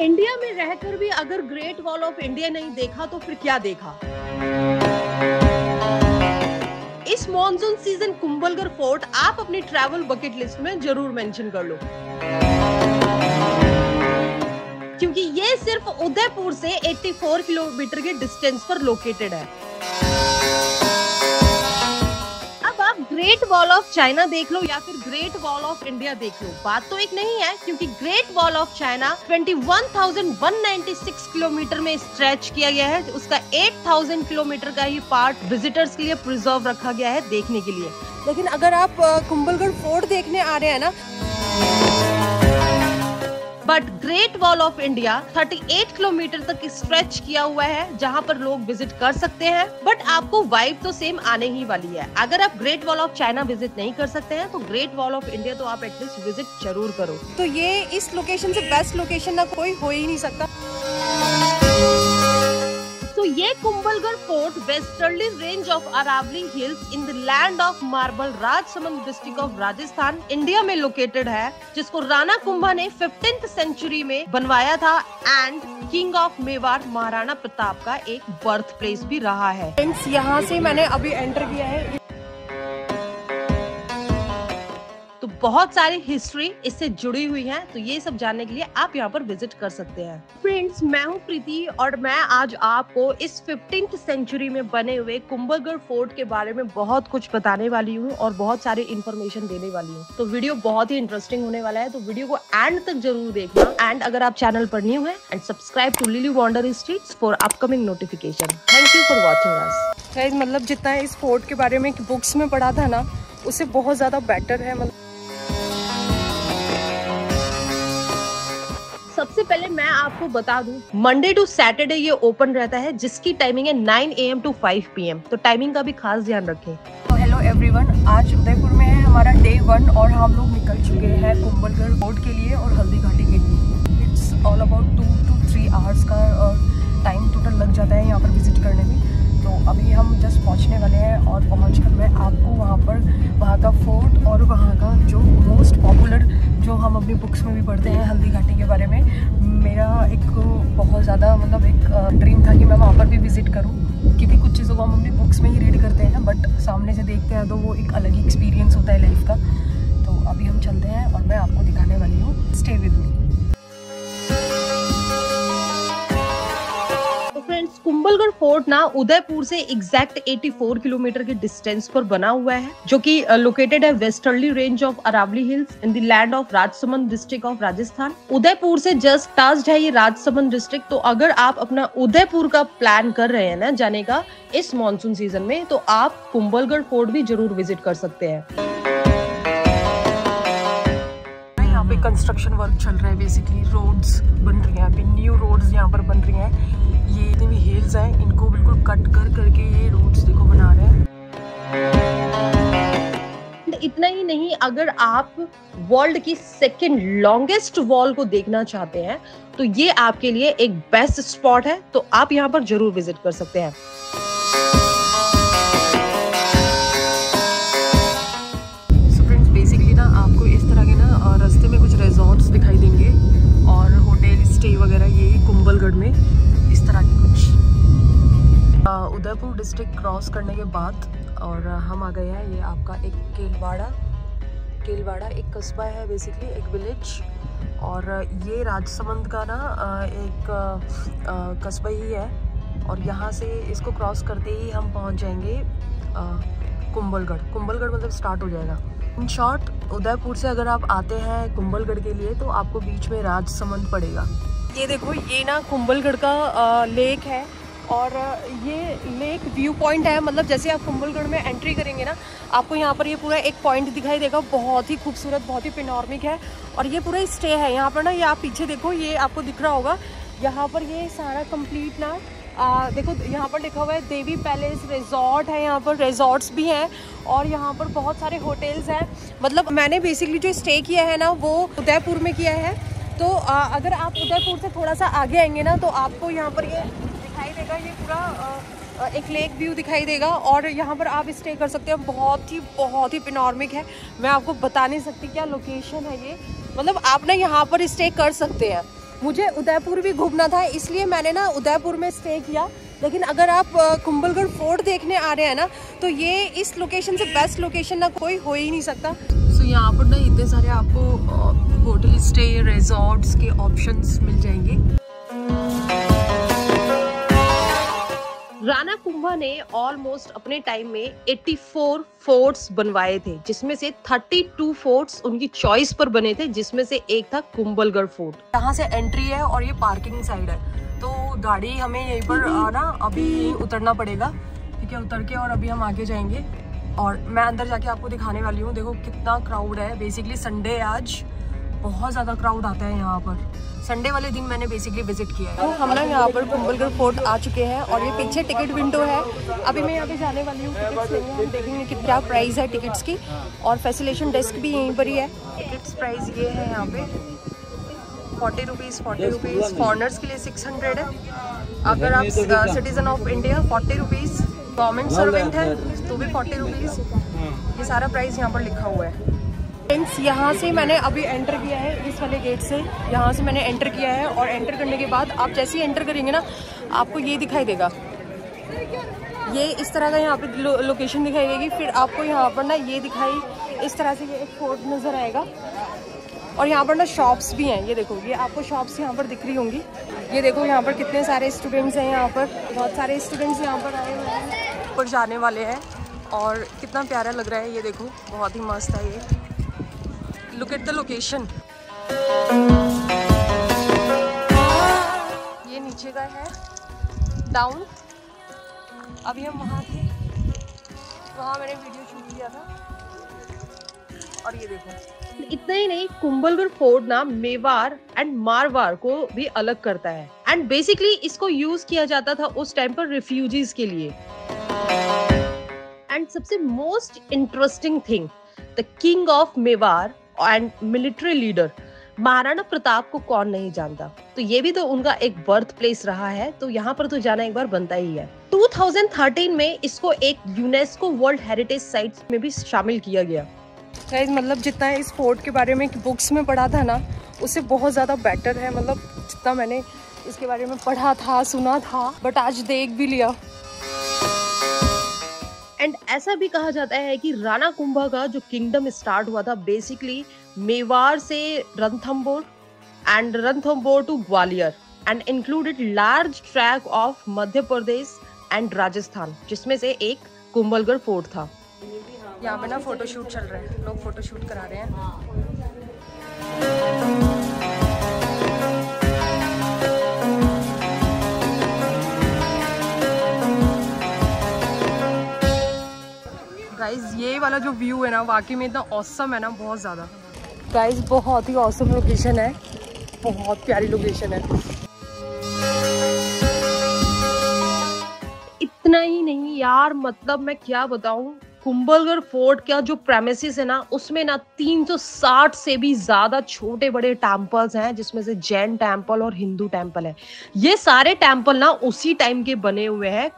India में रहकर भी अगर ग्रेट वॉल ऑफ इंडिया नहीं देखा तो फिर क्या देखा। इस मॉनसून सीजन कुंभलगढ़ फोर्ट आप अपनी ट्रैवल बकेट लिस्ट में जरूर मेंशन कर लो, क्योंकि ये सिर्फ उदयपुर से 84 किलोमीटर के डिस्टेंस पर लोकेटेड है। अब आप ग्रेट वॉल ऑफ चाइना देख लो या फिर ग्रेट वॉल ऑफ इंडिया देख लो, बात तो एक नहीं है, क्योंकि great wall of China 21,196 kilometre में स्ट्रेच किया गया है। उसका 8,000 किलोमीटर का ही पार्ट विजिटर्स के लिए प्रिजर्व रखा गया है देखने के लिए। लेकिन अगर आप कुंभलगढ़ फोर्ट देखने आ रहे हैं ना, but great wall of India 38 kilometre तक स्ट्रेच किया हुआ है, जहां पर लोग विजिट कर सकते हैं। बट आपको वाइब तो सेम आने ही वाली है। अगर आप great wall of China visit नहीं कर सकते हैं तो ग्रेट वॉल ऑफ इंडिया तो आप एटलीस्ट विजिट जरूर करो। तो ये इस लोकेशन से बेस्ट लोकेशन ना कोई हो ही नहीं सकता। तो ये Kumbhalgarh fort westerly range of Aravalli hills in the land of marble Rajsamand district of Rajasthan India में लोकेटेड है, जिसको राणा कुंभा ने 15th सेंचुरी में बनवाया था and king of Mewar Maharana Pratap का एक बर्थ प्लेस भी रहा है। फ्रेंड्स, यहाँ से मैंने अभी एंटर किया है, तो बहुत सारी हिस्ट्री इससे जुड़ी हुई है, तो ये सब जानने के लिए आप यहाँ पर विजिट कर सकते हैं। फ्रेंड्स, मैं हूँ प्रीति और मैं आज आपको इस 15th सेंचुरी में बने हुए कुंभलगढ़ फोर्ट के बारे में बहुत कुछ बताने वाली हूँ और बहुत सारी इन्फॉर्मेशन देने वाली हूँ। तो वीडियो बहुत ही इंटरेस्टिंग होने वाला है, तो वीडियो को एंड तक जरूर देखना। एंड अगर आप चैनल पर न्यू है, and subscribe to lily wonder streets for upcoming notification. Thank you for watching us. Guys, मतलब जितना इस फोर्ट के बारे में बुक्स में पढ़ा था ना, उससे बहुत ज्यादा बेटर है। मतलब सबसे पहले मैं आपको बता दूं, मंडे टू सैटरडे ये ओपन रहता है, जिसकी टाइमिंग है 9 AM to 5 PM, तो टाइमिंग का भी खास ध्यान रखें। तो हेलो एवरीवन, आज उदयपुर में है हमारा डे 1 और हम लोग निकल चुके हैं कुंभलगढ़ फोर्ट के लिए और हल्दी घाटी के लिए। It's all about 2 to 3 hours का टाइम टोटल लग जाता है यहाँ पर विजिट करने में। तो अभी हम जस्ट पहुँचने वाले हैं और पहुँचकर मैं आपको वहाँ का फोर्ट और वहाँ का जो मोस्ट पॉपुलर, जो हम अपनी बुक्स में भी पढ़ते हैं, हल्दी घाटी के बारे में, मेरा एक बहुत ज़्यादा मतलब एक ड्रीम था कि मैं वहाँ पर भी विज़िट करूँ, क्योंकि कुछ चीज़ों को हम अपनी बुक्स में ही रीड करते हैं, बट सामने से देखते हैं तो वो एक अलग ही एक्सपीरियंस होता है लाइफ का। तो अभी हम चलते हैं और मैं आपको दिखाने वाली हूँ, stay with me. Friends, Kumbhalgarh fort ना उदयपुर से एग्जैक्ट 84 किलोमीटर के डिस्टेंस पर बना हुआ है, जो कि लोकेटेड है westerly range of Aravalli hills in the land of Rajsamand district of Rajasthan. Udaipur से जस्ट टच्ड है ये राजसमंद डिस्ट्रिक्ट। तो अगर आप अपना उदयपुर का प्लान कर रहे हैं ना जाने का इस मॉनसून सीजन में, तो आप कुंभलगढ़ फोर्ट भी जरूर विजिट कर सकते हैं। यहाँ पे कंस्ट्रक्शन वर्क चल रहा है, बेसिकली रोड्स बन रही हैं, अभी न्यू रोड्स यहाँ पर बन रही हैं। ये जितनी भी हिल्स हैं, इनको बिल्कुल कट करके ये रोड्स देखो बना रहे हैं। इतना ही नहीं, अगर आप वर्ल्ड की सेकंड लॉन्गेस्ट वॉल को देखना चाहते हैं तो ये आपके लिए एक बेस्ट स्पॉट है, तो आप यहाँ पर जरूर विजिट कर सकते हैं। सो फ्रेंड्स, बेसिकली ना आपको इस तरह के ना रास्ते में कुछ रिजॉर्ट्स दिखाई देंगे और होटल स्टे वगैरह, ये कुंभलगढ़ में इस तरह के कुछ। उदयपुर डिस्ट्रिक्ट क्रॉस करने के बाद और हम आ गए हैं, ये आपका एक केलवाड़ा एक कस्बा है, बेसिकली एक विलेज, और ये राजसमंद का ना एक कस्बा ही है। और यहाँ से इसको क्रॉस करते ही हम पहुँच जाएंगे कुंभलगढ़ मतलब स्टार्ट हो जाएगा। इन शॉर्ट, उदयपुर से अगर आप आते हैं कुंभलगढ़ के लिए तो आपको बीच में राजसमंद पड़ेगा। ये देखो, ये ना कुंभलगढ़ का लेक है और ये लेक व्यू पॉइंट है। मतलब जैसे आप कुंभलगढ़ में एंट्री करेंगे ना, आपको यहाँ पर ये पूरा एक पॉइंट दिखाई देगा, बहुत ही खूबसूरत, बहुत ही पिनोरमिक है। और ये पूरा स्टे है यहाँ पर ना, ये आप पीछे देखो, ये आपको दिख रहा होगा, यहाँ पर ये सारा कंप्लीट ना देखो, यहाँ पर लिखा हुआ है देवी पैलेस रिजॉर्ट है, यहाँ पर रिजॉर्ट्स भी हैं और यहाँ पर बहुत सारे होटल्स हैं। मतलब मैंने बेसिकली जो स्टे किया है ना वो उदयपुर में किया है। तो अगर आप उदयपुर से थोड़ा सा आगे आएंगे ना, तो आपको यहाँ पर ये दिखाई देगा, ये पूरा एक लेक व्यू दिखाई देगा और यहाँ पर आप स्टे कर सकते हैं। बहुत ही पिनोरमिक है, मैं आपको बता नहीं सकती क्या लोकेशन है ये। मतलब आप ना यहाँ पर स्टे कर सकते हैं। मुझे उदयपुर भी घूमना था, इसलिए मैंने ना उदयपुर में स्टे किया। लेकिन अगर आप कुंभलगढ़ फोर्ट देखने आ रहे हैं ना, तो ये इस लोकेशन से बेस्ट लोकेशन ना कोई हो ही नहीं सकता। सो यहाँ पर ना इतने सारे आपको होटल स्टे, रिजॉर्ट्स के ऑप्शंस मिल जाएंगे। राणा कुंभा ने ऑलमोस्ट अपने टाइम में 84 फोर्ट्स बनवाए थे, जिसमें से 32 फोर्ट्स उनकी चॉइस पर बने थे, जिसमें से एक था कुंभलगढ़ फोर्ट। यहाँ से एंट्री है और ये पार्किंग साइड है, तो गाड़ी हमें यहीं पर ना अभी यहीं उतरना पड़ेगा, ठीक है। उतर के और अभी हम आगे जाएंगे और मैं अंदर जाके आपको दिखाने वाली हूँ। देखो कितना क्राउड है, बेसिकली संडे आज बहुत ज़्यादा क्राउड आता है यहाँ पर। संडे वाले दिन मैंने बेसिकली विजिट किया है। तो हम ना यहाँ पर कुंभलगढ़ फोर्ट आ चुके हैं और ये पीछे टिकट विंडो है। अभी मैं यहाँ पे जाने वाली हूँ, टिकट्स लेंगे, हम देखेंगे कि क्या प्राइस है टिकट्स की, और फैसिलेशन डेस्क भी यहीं पर ही है। टिकट्स प्राइस ये है यहाँ पे 40 रुपीज़, फॉरनर्स के लिए 600 है। अगर आप citizen of India 40 rupees, government servant है तो भी 40 रुपीज़। ये सारा प्राइस यहाँ पर लिखा हुआ है। फ्रेंड्स, यहाँ से मैंने अभी एंटर किया है, इस वाले गेट से यहाँ से मैंने एंटर किया है, और एंटर करने के बाद आप जैसे ही एंटर करेंगे ना, आपको ये दिखाई देगा, ये इस तरह का यहाँ पे लोकेशन दिखाई देगी। फिर आपको यहाँ पर ना ये दिखाई इस तरह से ये एक फोर्ट नज़र आएगा, और यहाँ पर ना शॉप्स भी हैं। ये देखो, ये आपको शॉप्स यहाँ पर दिख रही होंगी। ये देखो यहाँ पर कितने सारे स्टूडेंट्स हैं, यहाँ पर बहुत सारे स्टूडेंट्स यहाँ पर आए हुए हैं, ऊपर जाने वाले हैं, और कितना प्यारा लग रहा है। ये देखो बहुत ही मस्त है ये। Look at the location. ये नीचे का है डाउन। अभी हम वहाँ थे, वहाँ मैंने वीडियो शूट किया था, और ये देखो। इतना ही नहीं, कुंभलगढ़ फोर्ट ना मेवाड़ एंड मारवाड़ को भी अलग करता है, एंड बेसिकली इसको यूज किया जाता था उस टाइम पर रिफ्यूजीज के लिए। एंड सबसे most interesting thing, the king of Mewar and military leader Maharana Pratap को कौन नहीं जानता। तो ये भी तो उनका एक बर्थ प्लेस रहा है, तो यहाँ पर तो जाना एक बार बनता ही है। 2013 में इसको एक यूनेस्को वर्ल्ड हेरिटेज साइट्स में भी शामिल किया गया। मतलब जितना इस फोर्ट के बारे में बुक्स में पढ़ा था ना, उससे बहुत ज़्यादा बेटर है। मतलब जितना मैंने इसके बारे में पढ़ा था, सुना था, बट आज देख भी लिया। एंड ऐसा भी कहा जाता है कि राणा कुंभा का जो किंगडम स्टार्ट हुआ था बेसिकली मेवाड़ से Ranthambore and Ranthambore to Gwalior, and included large track of Madhya Pradesh and Rajasthan, जिसमें से एक कुंभलगढ़ फोर्ट था। यहाँ पे ना फोटोशूट चल रहा है, लोग फोटोशूट करा रहे हैं। गाइज ये वाला जो व्यू है ना, वाकई में इतना ऑसम है ना, बहुत ज़्यादा। गाइज बहुत ही ऑसम लोकेशन है, बहुत प्यारी लोकेशन है। इतना ही नहीं यार, मतलब मैं क्या बताऊं, कुंभलगढ़ फोर्ट का जो प्रेमिसेस है ना, उसमें ना 360 से भी ज्यादा छोटे बड़े टेम्पल्स हैं, जिसमें से जैन टेम्पल और हिंदू टेम्पल है। ये सारे टेम्पल ना उसी टाइम के बने हुए हैं।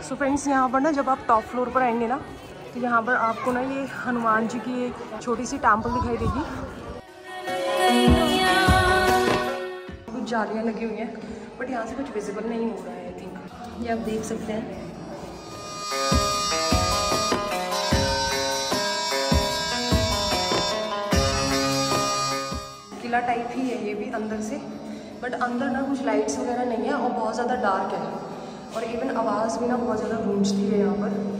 सो फ्रेंड्स, यहाँ पर ना जब आप टॉप फ्लोर पर आएंगे ना, तो यहाँ पर आपको ना ये हनुमान जी की एक छोटी सी टेम्पल दिखाई देगी। कुछ जालियाँ लगी हुई हैं, बट यहाँ से कुछ विजिबल नहीं हो रहा है। आई थिंक ये आप देख सकते हैं। किला टाइप ही है ये भी अंदर से, बट अंदर ना कुछ लाइट्स वगैरह नहीं है और बहुत ज़्यादा डार्क है, और इवन आवाज़ भी ना बहुत ज़्यादा गूंजती है यहाँ पर।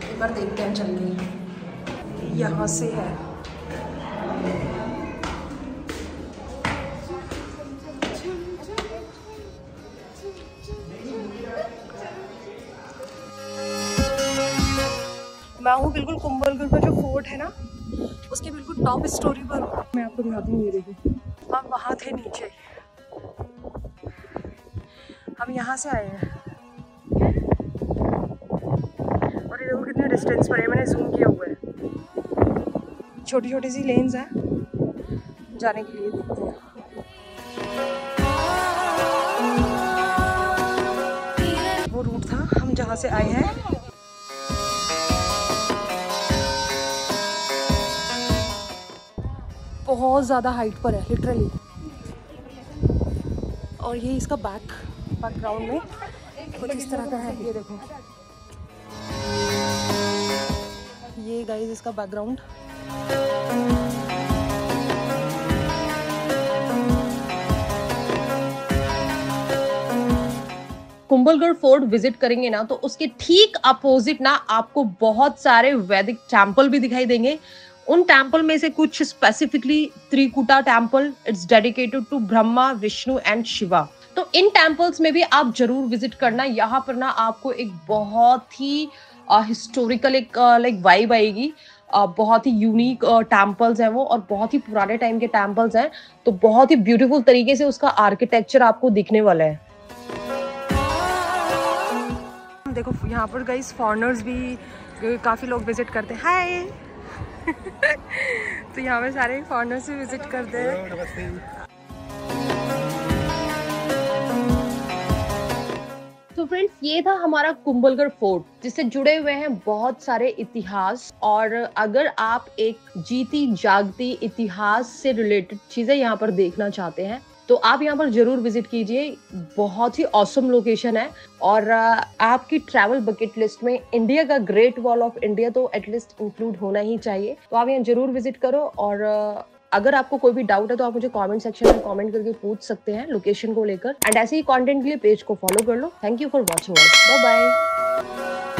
एक बार देखते हैं चल के, यहाँ से है। मैं हूँ बिल्कुल कुंभलगढ़ का जो फोर्ट है ना, उसके बिल्कुल टॉप स्टोरी पर। मैं आपको दिखाती हूँ, ये देखिए, हम वहाँ थे नीचे, हम यहाँ से आए हैं, और ये देखो कितने डिस्टेंस पर है, मैंने जूम किया हुआ है। छोटी छोटी सी लेन्स हैं जाने के लिए, देखते हैं। वो रूट था हम जहाँ से आए हैं। बहुत ज़्यादा हाइट पर है लिटरली। और ये इसका बैकग्राउंड में कुछ इस तरह का है, ये देखो, ये गाइस इसका बैकग्राउंड। कुंभलगढ़ फोर्ट विजिट करेंगे ना तो उसके ठीक अपोजिट ना आपको बहुत सारे वैदिक टेम्पल भी दिखाई देंगे। उन टेम्पल में से कुछ specifically Trikuta temple, it's dedicated to Brahma, Vishnu and Shiva. तो इन टेम्पल्स में भी आप जरूर विजिट करना। यहाँ पर ना आपको एक बहुत ही हिस्टोरिकल एक लाइक वाइब आएगी। बहुत ही यूनिक टेम्पल्स हैं वो, और बहुत ही पुराने टाइम के टेम्पल्स हैं, तो बहुत ही ब्यूटीफुल तरीके से उसका आर्किटेक्चर आपको दिखने वाला है। देखो यहाँ पर गाइस फॉरेनर्स भी काफ़ी लोग विजिट करते हैं। हाय तो यहाँ पे सारे फॉरेनर्स भी विजिट करते हैं। तो फ्रेंड्स, ये था हमारा कुंभलगढ़ फोर्ट, जिससे जुड़े हुए हैं बहुत सारे इतिहास। और अगर आप एक जीती जागती इतिहास से रिलेटेड चीजें यहाँ पर देखना चाहते हैं तो आप यहाँ पर जरूर विजिट कीजिए। बहुत ही ऑसम लोकेशन है। और आपकी ट्रैवल बकेट लिस्ट में इंडिया का ग्रेट वॉल ऑफ इंडिया तो एटलीस्ट इंक्लूड होना ही चाहिए। तो आप यहाँ जरूर विजिट करो। और अगर आपको कोई भी डाउट है तो आप मुझे कमेंट सेक्शन में कमेंट करके पूछ सकते हैं लोकेशन को लेकर। एंड ऐसे ही कंटेंट के लिए पेज को फॉलो कर लो। Thank you for watching us. Bye bye.